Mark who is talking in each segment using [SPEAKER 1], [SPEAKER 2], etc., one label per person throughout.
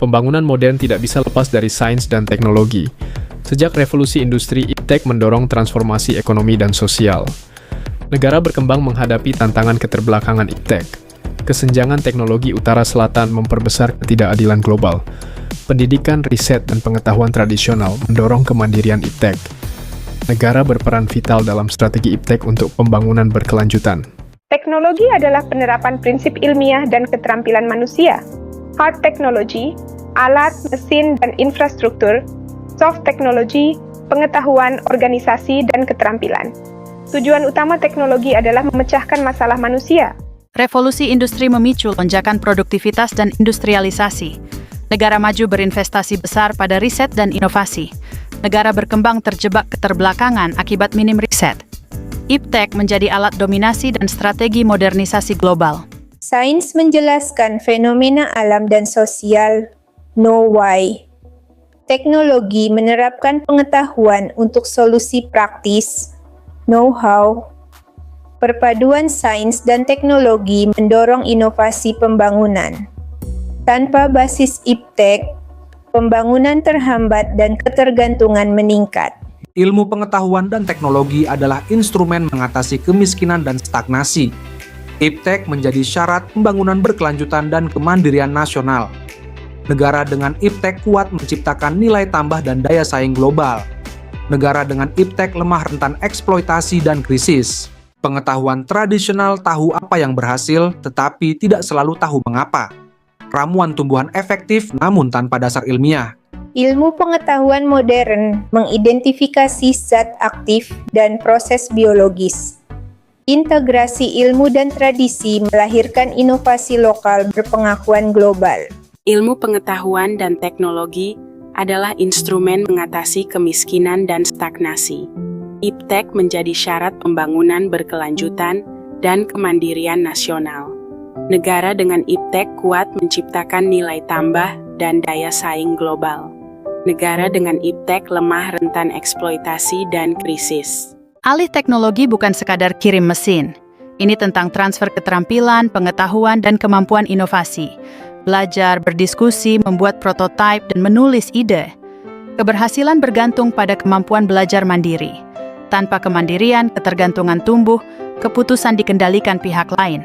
[SPEAKER 1] Pembangunan modern tidak bisa lepas dari sains dan teknologi. Sejak revolusi industri, iptek mendorong transformasi ekonomi dan sosial. Negara berkembang menghadapi tantangan keterbelakangan iptek. Kesenjangan teknologi utara-selatan memperbesar ketidakadilan global. Pendidikan, riset, dan pengetahuan tradisional mendorong kemandirian iptek. Negara berperan vital dalam strategi iptek untuk pembangunan berkelanjutan.
[SPEAKER 2] Teknologi adalah penerapan prinsip ilmiah dan keterampilan manusia. Hard technology, alat, mesin, dan infrastruktur. Soft technology, pengetahuan, organisasi, dan keterampilan. Tujuan utama teknologi adalah memecahkan masalah manusia.
[SPEAKER 3] Revolusi industri memicu lonjakan produktivitas dan industrialisasi. Negara maju berinvestasi besar pada riset dan inovasi. Negara berkembang terjebak keterbelakangan akibat minim riset. Iptek menjadi alat dominasi dan strategi modernisasi global.
[SPEAKER 4] Sains menjelaskan fenomena alam dan sosial, know why. Teknologi menerapkan pengetahuan untuk solusi praktis, know how. Perpaduan sains dan teknologi mendorong inovasi pembangunan. Tanpa basis iptek, pembangunan terhambat dan ketergantungan meningkat.
[SPEAKER 5] Ilmu pengetahuan dan teknologi adalah instrumen mengatasi kemiskinan dan stagnasi. Iptek menjadi syarat pembangunan berkelanjutan dan kemandirian nasional. Negara dengan iptek kuat menciptakan nilai tambah dan daya saing global. Negara dengan iptek lemah rentan eksploitasi dan krisis. Pengetahuan tradisional tahu apa yang berhasil, tetapi tidak selalu tahu mengapa. Ramuan tumbuhan efektif namun tanpa dasar ilmiah.
[SPEAKER 4] Ilmu pengetahuan modern mengidentifikasi zat aktif dan proses biologis. Integrasi ilmu dan tradisi melahirkan inovasi lokal berpengakuan global.
[SPEAKER 6] Ilmu pengetahuan dan teknologi adalah instrumen mengatasi kemiskinan dan stagnasi. Iptek menjadi syarat pembangunan berkelanjutan dan kemandirian nasional. Negara dengan iptek kuat menciptakan nilai tambah dan daya saing global. Negara dengan iptek lemah rentan eksploitasi dan krisis.
[SPEAKER 3] Alih teknologi bukan sekadar kirim mesin. Ini tentang transfer keterampilan, pengetahuan, dan kemampuan inovasi. Belajar, berdiskusi, membuat prototipe, dan menulis ide. Keberhasilan bergantung pada kemampuan belajar mandiri. Tanpa kemandirian, ketergantungan tumbuh, keputusan dikendalikan pihak lain.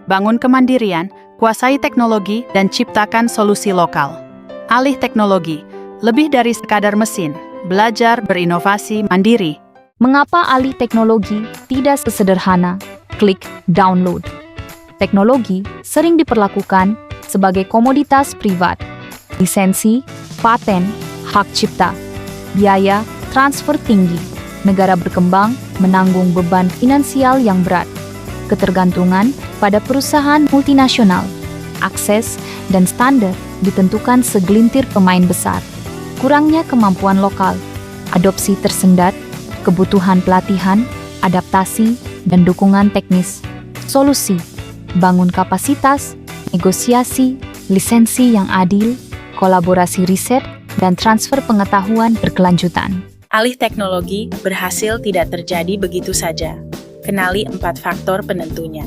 [SPEAKER 3] Bangun kemandirian, kuasai teknologi, dan ciptakan solusi lokal. Alih teknologi, lebih dari sekadar mesin. Belajar, berinovasi, mandiri.
[SPEAKER 7] Mengapa alih teknologi tidak sesederhana klik download? Teknologi sering diperlakukan sebagai komoditas privat. Lisensi, paten, hak cipta, biaya, transfer tinggi. Negara berkembang menanggung beban finansial yang berat. Ketergantungan pada perusahaan multinasional. Akses dan standar ditentukan segelintir pemain besar. Kurangnya kemampuan lokal. Adopsi tersendat. Kebutuhan pelatihan, adaptasi, dan dukungan teknis. Solusi, bangun kapasitas, negosiasi, lisensi yang adil, kolaborasi riset, dan transfer pengetahuan berkelanjutan.
[SPEAKER 6] Alih teknologi berhasil tidak terjadi begitu saja. Kenali 4 faktor penentunya.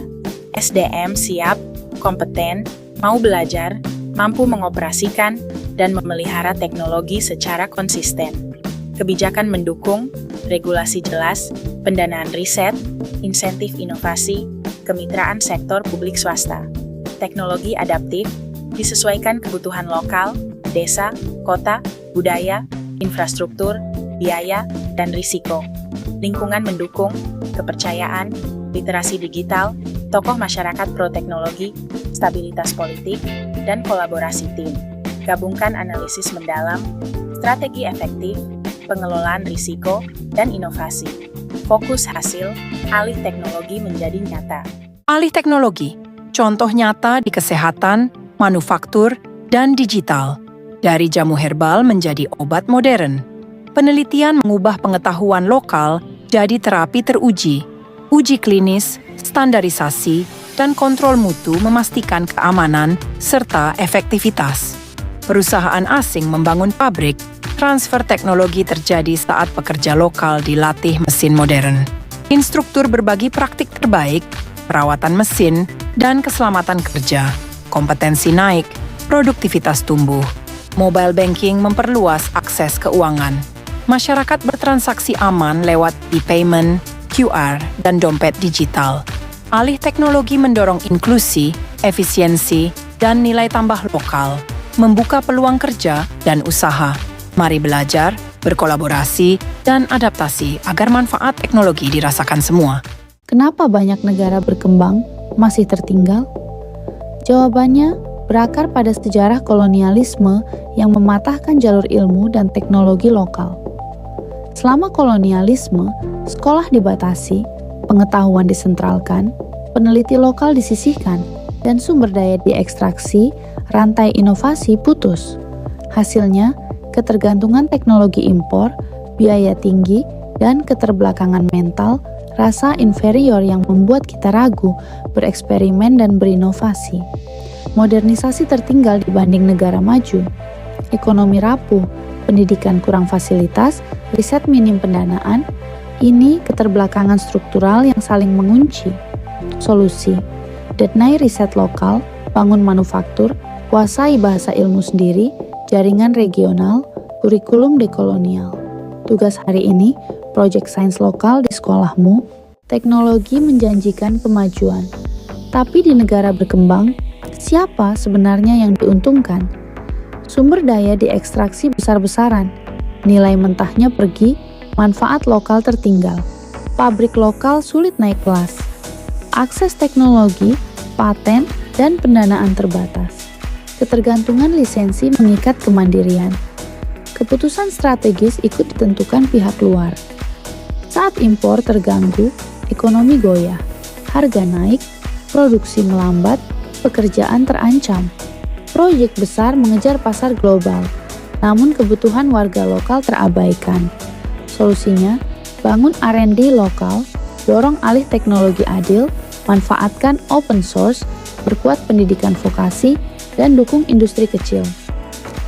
[SPEAKER 6] SDM siap, kompeten, mau belajar, mampu mengoperasikan, dan memelihara teknologi secara konsisten. Kebijakan mendukung, regulasi jelas, pendanaan riset, insentif inovasi, kemitraan sektor publik swasta. Teknologi adaptif, disesuaikan kebutuhan lokal, desa, kota, budaya, infrastruktur, biaya, dan risiko. Lingkungan mendukung, kepercayaan, literasi digital, tokoh masyarakat pro-teknologi, stabilitas politik, dan kolaborasi tim. Gabungkan analisis mendalam, strategi efektif, pengelolaan risiko, dan inovasi. Fokus hasil, alih teknologi menjadi nyata.
[SPEAKER 8] Alih teknologi, contoh nyata di kesehatan, manufaktur, dan digital. Dari jamu herbal menjadi obat modern. Penelitian mengubah pengetahuan lokal jadi terapi teruji. Uji klinis, standarisasi, dan kontrol mutu memastikan keamanan serta efektivitas. Perusahaan asing membangun pabrik. Transfer teknologi terjadi saat pekerja lokal dilatih mesin modern. Instruktur berbagi praktik terbaik, perawatan mesin, dan keselamatan kerja. Kompetensi naik, produktivitas tumbuh. Mobile banking memperluas akses keuangan. Masyarakat bertransaksi aman lewat e-payment, QR, dan dompet digital. Alih teknologi mendorong inklusi, efisiensi, dan nilai tambah lokal, membuka peluang kerja dan usaha. Mari belajar, berkolaborasi, dan adaptasi agar manfaat teknologi dirasakan semua.
[SPEAKER 9] Kenapa banyak negara berkembang masih tertinggal? Jawabannya berakar pada sejarah kolonialisme yang mematahkan jalur ilmu dan teknologi lokal. Selama kolonialisme, sekolah dibatasi, pengetahuan disentralkan, peneliti lokal disisihkan, dan sumber daya diekstraksi, rantai inovasi putus. Hasilnya, ketergantungan teknologi impor, biaya tinggi, dan keterbelakangan mental, rasa inferior yang membuat kita ragu, bereksperimen dan berinovasi. Modernisasi tertinggal dibanding negara maju. Ekonomi rapuh, pendidikan kurang fasilitas, riset minim pendanaan. Ini keterbelakangan struktural yang saling mengunci. Solusi: danai riset lokal, bangun manufaktur, kuasai bahasa ilmu sendiri, jaringan regional, kurikulum dekolonial. Tugas hari ini, proyek sains lokal di sekolahmu. Teknologi menjanjikan kemajuan, tapi di negara berkembang, siapa sebenarnya yang diuntungkan? Sumber daya diekstraksi besar-besaran, nilai mentahnya pergi, manfaat lokal tertinggal. Pabrik lokal sulit naik kelas. Akses teknologi, paten, dan pendanaan terbatas. Ketergantungan lisensi mengikat kemandirian. Keputusan strategis ikut ditentukan pihak luar. Saat impor terganggu, ekonomi goyah, harga naik, produksi melambat, pekerjaan terancam. Proyek besar mengejar pasar global, namun kebutuhan warga lokal terabaikan. Solusinya, bangun R&D lokal, dorong alih teknologi adil, manfaatkan open source, perkuat pendidikan vokasi, dan dukung industri kecil.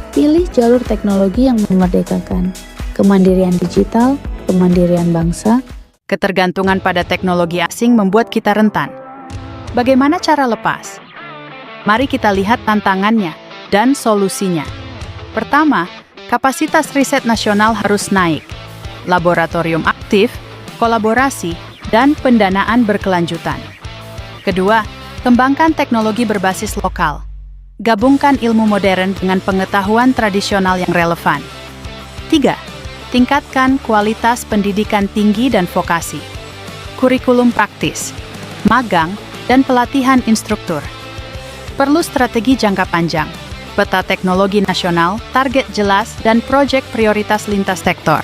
[SPEAKER 9] Pilih jalur teknologi yang memerdekakan, kemandirian digital, kemandirian bangsa.
[SPEAKER 3] Ketergantungan pada teknologi asing membuat kita rentan. Bagaimana cara lepas? Mari kita lihat tantangannya dan solusinya. Pertama, kapasitas riset nasional harus naik. Laboratorium aktif, kolaborasi, dan pendanaan berkelanjutan. Kedua, kembangkan teknologi berbasis lokal. Gabungkan ilmu modern dengan pengetahuan tradisional yang relevan. Tiga, tingkatkan kualitas pendidikan tinggi dan vokasi. Kurikulum praktis, magang, dan pelatihan instruktur. Perlu strategi jangka panjang, peta teknologi nasional, target jelas, dan proyek prioritas lintas sektor.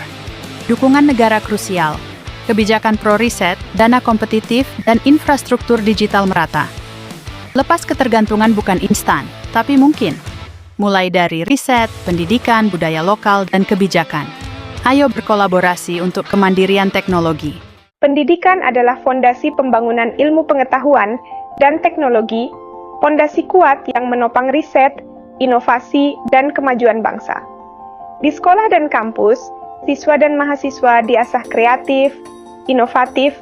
[SPEAKER 3] Dukungan negara krusial, kebijakan pro-riset, dana kompetitif, dan infrastruktur digital merata. Lepas ketergantungan bukan instan, tapi mungkin. Mulai dari riset, pendidikan, budaya lokal, dan kebijakan. Ayo berkolaborasi untuk kemandirian teknologi.
[SPEAKER 2] Pendidikan adalah fondasi pembangunan ilmu pengetahuan dan teknologi, fondasi kuat yang menopang riset, inovasi, dan kemajuan bangsa. Di sekolah dan kampus, siswa dan mahasiswa diasah kreatif, inovatif,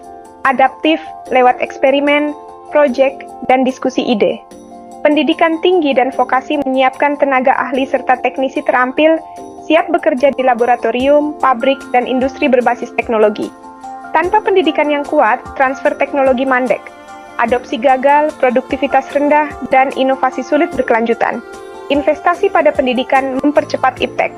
[SPEAKER 2] adaptif lewat eksperimen, proyek, dan diskusi ide. Pendidikan tinggi dan vokasi menyiapkan tenaga ahli serta teknisi terampil siap bekerja di laboratorium, pabrik, dan industri berbasis teknologi. Tanpa pendidikan yang kuat, transfer teknologi mandek. Adopsi gagal, produktivitas rendah, dan inovasi sulit berkelanjutan. Investasi pada pendidikan mempercepat iptek.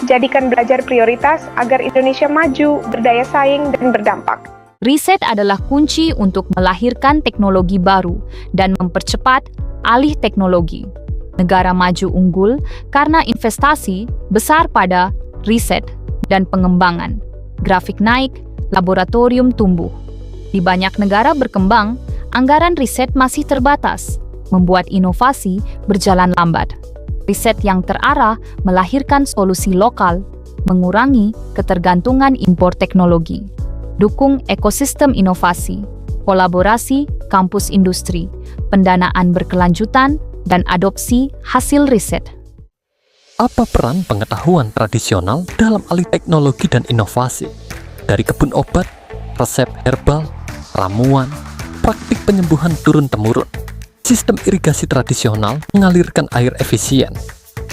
[SPEAKER 2] Jadikan belajar prioritas agar Indonesia maju, berdaya saing, dan berdampak.
[SPEAKER 7] Riset adalah kunci untuk melahirkan teknologi baru dan mempercepat alih teknologi. Negara maju unggul karena investasi besar pada riset dan pengembangan. Grafik naik, laboratorium tumbuh. Di banyak negara berkembang, anggaran riset masih terbatas, membuat inovasi berjalan lambat. Riset yang terarah melahirkan solusi lokal, mengurangi ketergantungan impor teknologi. Dukung ekosistem inovasi, kolaborasi kampus industri, pendanaan berkelanjutan, dan adopsi hasil riset.
[SPEAKER 10] Apa peran pengetahuan tradisional dalam alih teknologi dan inovasi? Dari kebun obat, resep herbal, ramuan, praktik penyembuhan turun-temurun. Sistem irigasi tradisional mengalirkan air efisien.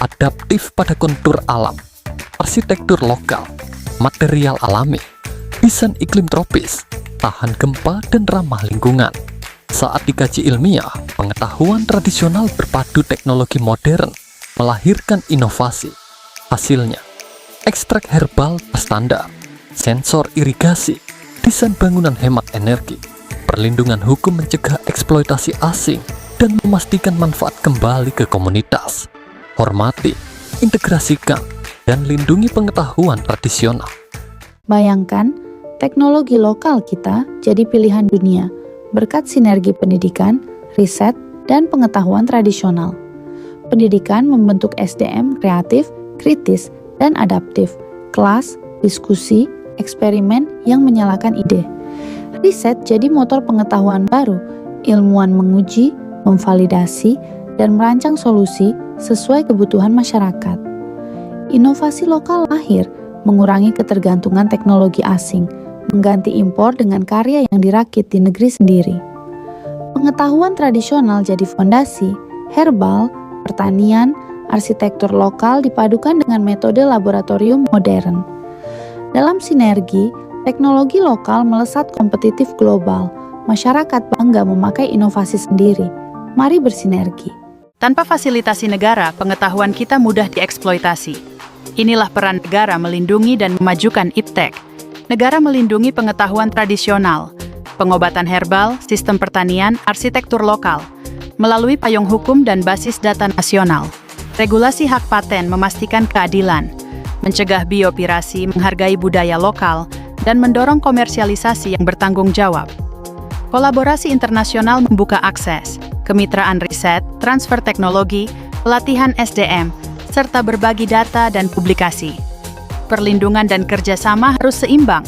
[SPEAKER 10] adaptif pada kontur alam, arsitektur lokal, material alami, desain iklim tropis, tahan gempa dan ramah lingkungan. Saat dikaji ilmiah, pengetahuan tradisional berpadu teknologi modern melahirkan inovasi. Hasilnya, ekstrak herbal berstandar, sensor irigasi, desain bangunan hemat energi, perlindungan hukum mencegah eksploitasi asing, dan memastikan manfaat kembali ke komunitas. Hormati, integrasikan, dan lindungi pengetahuan tradisional.
[SPEAKER 9] Bayangkan, teknologi lokal kita jadi pilihan dunia berkat sinergi pendidikan, riset, dan pengetahuan tradisional. Pendidikan membentuk SDM kreatif, kritis, dan adaptif, kelas, diskusi, eksperimen yang menyalakan ide. Riset jadi motor pengetahuan baru, ilmuwan menguji, memvalidasi, dan merancang solusi sesuai kebutuhan masyarakat. Inovasi lokal lahir, mengurangi ketergantungan teknologi asing, mengganti impor dengan karya yang dirakit di negeri sendiri. Pengetahuan tradisional jadi fondasi, herbal, pertanian, arsitektur lokal dipadukan dengan metode laboratorium modern. Dalam sinergi, teknologi lokal melesat kompetitif global, masyarakat bangga memakai inovasi sendiri. Mari bersinergi.
[SPEAKER 3] Tanpa fasilitasi negara, pengetahuan kita mudah dieksploitasi. Inilah peran negara melindungi dan memajukan IPTEK. Negara melindungi pengetahuan tradisional, pengobatan herbal, sistem pertanian, arsitektur lokal, melalui payung hukum dan basis data nasional. Regulasi hak paten memastikan keadilan, mencegah biopirasi, menghargai budaya lokal, dan mendorong komersialisasi yang bertanggung jawab. Kolaborasi internasional membuka akses, kemitraan riset, transfer teknologi, pelatihan SDM, serta berbagi data dan publikasi. Perlindungan dan kerjasama harus seimbang,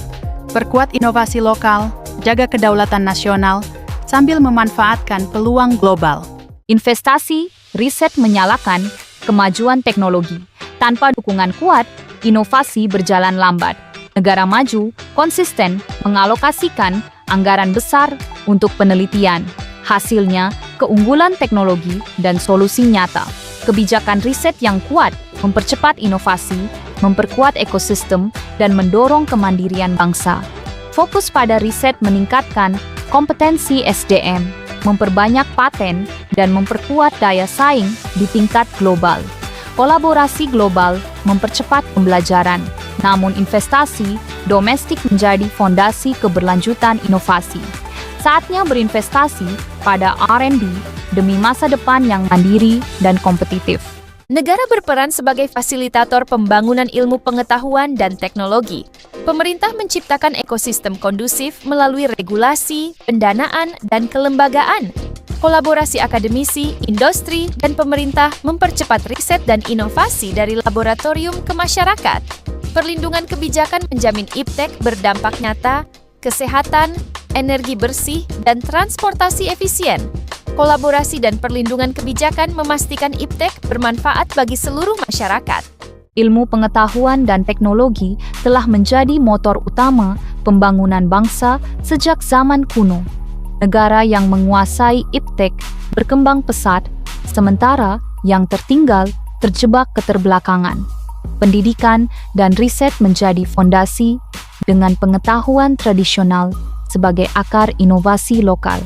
[SPEAKER 3] perkuat inovasi lokal, jaga kedaulatan nasional, sambil memanfaatkan peluang global.
[SPEAKER 7] Investasi, riset menyalakan kemajuan teknologi. Tanpa dukungan kuat, inovasi berjalan lambat. Negara maju konsisten mengalokasikan anggaran besar untuk penelitian. Hasilnya, keunggulan teknologi dan solusi nyata. Kebijakan riset yang kuat mempercepat inovasi, memperkuat ekosistem, dan mendorong kemandirian bangsa. Fokus pada riset meningkatkan kompetensi SDM, memperbanyak paten, dan memperkuat daya saing di tingkat global. Kolaborasi global mempercepat pembelajaran, namun investasi domestik menjadi fondasi keberlanjutan inovasi. Saatnya berinvestasi pada R&D demi masa depan yang mandiri dan kompetitif.
[SPEAKER 11] Negara berperan sebagai fasilitator pembangunan ilmu pengetahuan dan teknologi. Pemerintah menciptakan ekosistem kondusif melalui regulasi, pendanaan, dan kelembagaan. Kolaborasi akademisi, industri, dan pemerintah mempercepat riset dan inovasi dari laboratorium ke masyarakat. Perlindungan kebijakan menjamin IPTEK berdampak nyata, kesehatan, energi bersih, dan transportasi efisien. Kolaborasi dan perlindungan kebijakan memastikan IPTEK bermanfaat bagi seluruh masyarakat.
[SPEAKER 7] Ilmu pengetahuan dan teknologi telah menjadi motor utama pembangunan bangsa sejak zaman kuno. Negara yang menguasai IPTEK berkembang pesat, sementara yang tertinggal terjebak keterbelakangan. Pendidikan dan riset menjadi fondasi dengan pengetahuan tradisional sebagai akar inovasi lokal.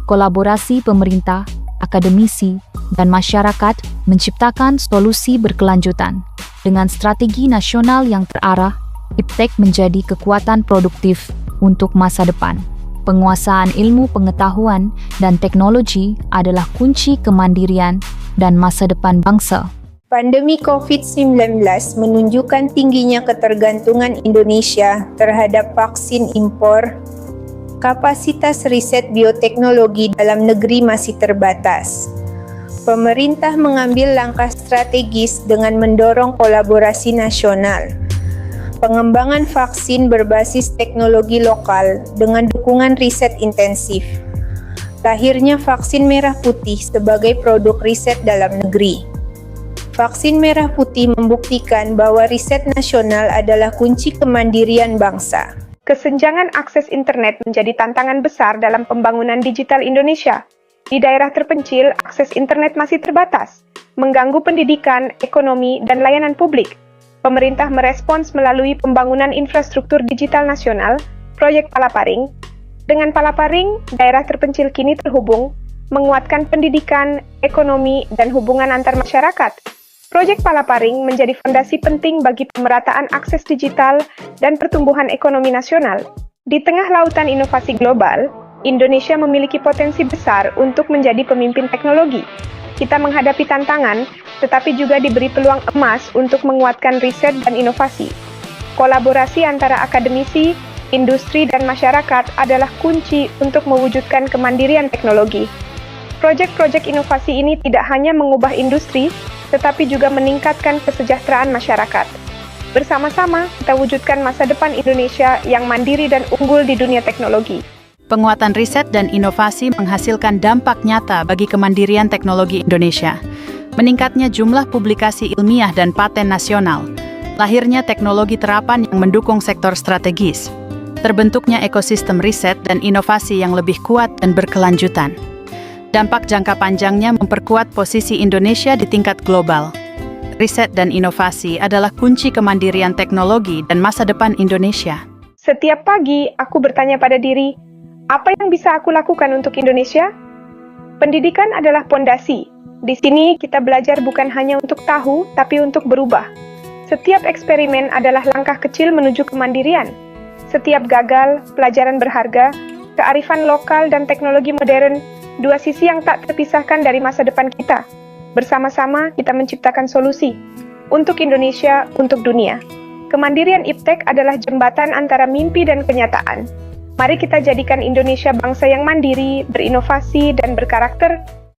[SPEAKER 7] Kolaborasi pemerintah, akademisi, dan masyarakat menciptakan solusi berkelanjutan. Dengan strategi nasional yang terarah, IPTEK menjadi kekuatan produktif untuk masa depan. Penguasaan ilmu pengetahuan dan teknologi adalah kunci kemandirian dan masa depan bangsa.
[SPEAKER 4] Pandemi COVID-19 menunjukkan tingginya ketergantungan Indonesia terhadap vaksin impor. Kapasitas riset bioteknologi dalam negeri masih terbatas. Pemerintah mengambil langkah strategis dengan mendorong kolaborasi nasional. Pengembangan vaksin berbasis teknologi lokal dengan dukungan riset intensif. Lahirnya vaksin merah putih sebagai produk riset dalam negeri. Vaksin merah putih membuktikan bahwa riset nasional adalah kunci kemandirian bangsa.
[SPEAKER 2] Kesenjangan akses internet menjadi tantangan besar dalam pembangunan digital Indonesia. Di daerah terpencil, akses internet masih terbatas. mengganggu pendidikan, ekonomi, dan layanan publik. Pemerintah merespons melalui pembangunan infrastruktur digital nasional, proyek Palaparing. Dengan Palaparing, daerah terpencil kini terhubung, menguatkan pendidikan, ekonomi, dan hubungan antar masyarakat. Proyek Palaparing menjadi fondasi penting bagi pemerataan akses digital dan pertumbuhan ekonomi nasional. Di tengah lautan inovasi global, Indonesia memiliki potensi besar untuk menjadi pemimpin teknologi. Kita menghadapi tantangan, tetapi juga diberi peluang emas untuk menguatkan riset dan inovasi. Kolaborasi antara akademisi, industri, dan masyarakat adalah kunci untuk mewujudkan kemandirian teknologi. Proyek-proyek inovasi ini tidak hanya mengubah industri, tetapi juga meningkatkan kesejahteraan masyarakat. Bersama-sama, kita wujudkan masa depan Indonesia yang mandiri dan unggul di dunia teknologi.
[SPEAKER 3] Penguatan riset dan inovasi menghasilkan dampak nyata bagi kemandirian teknologi Indonesia. Meningkatnya jumlah publikasi ilmiah dan paten nasional. Lahirnya teknologi terapan yang mendukung sektor strategis. Terbentuknya ekosistem riset dan inovasi yang lebih kuat dan berkelanjutan. Dampak jangka panjangnya memperkuat posisi Indonesia di tingkat global. Riset dan inovasi adalah kunci kemandirian teknologi dan masa depan Indonesia.
[SPEAKER 2] Setiap pagi, aku bertanya pada diri, apa yang bisa aku lakukan untuk Indonesia? Pendidikan adalah pondasi. Di sini kita belajar bukan hanya untuk tahu, tapi untuk berubah. Setiap eksperimen adalah langkah kecil menuju kemandirian. Setiap gagal, pelajaran berharga, kearifan lokal dan teknologi modern, dua sisi yang tak terpisahkan dari masa depan kita. Bersama-sama kita menciptakan solusi untuk Indonesia, untuk dunia. Kemandirian IPTEK adalah jembatan antara mimpi dan kenyataan. Mari kita jadikan Indonesia bangsa yang mandiri, berinovasi, dan berkarakter,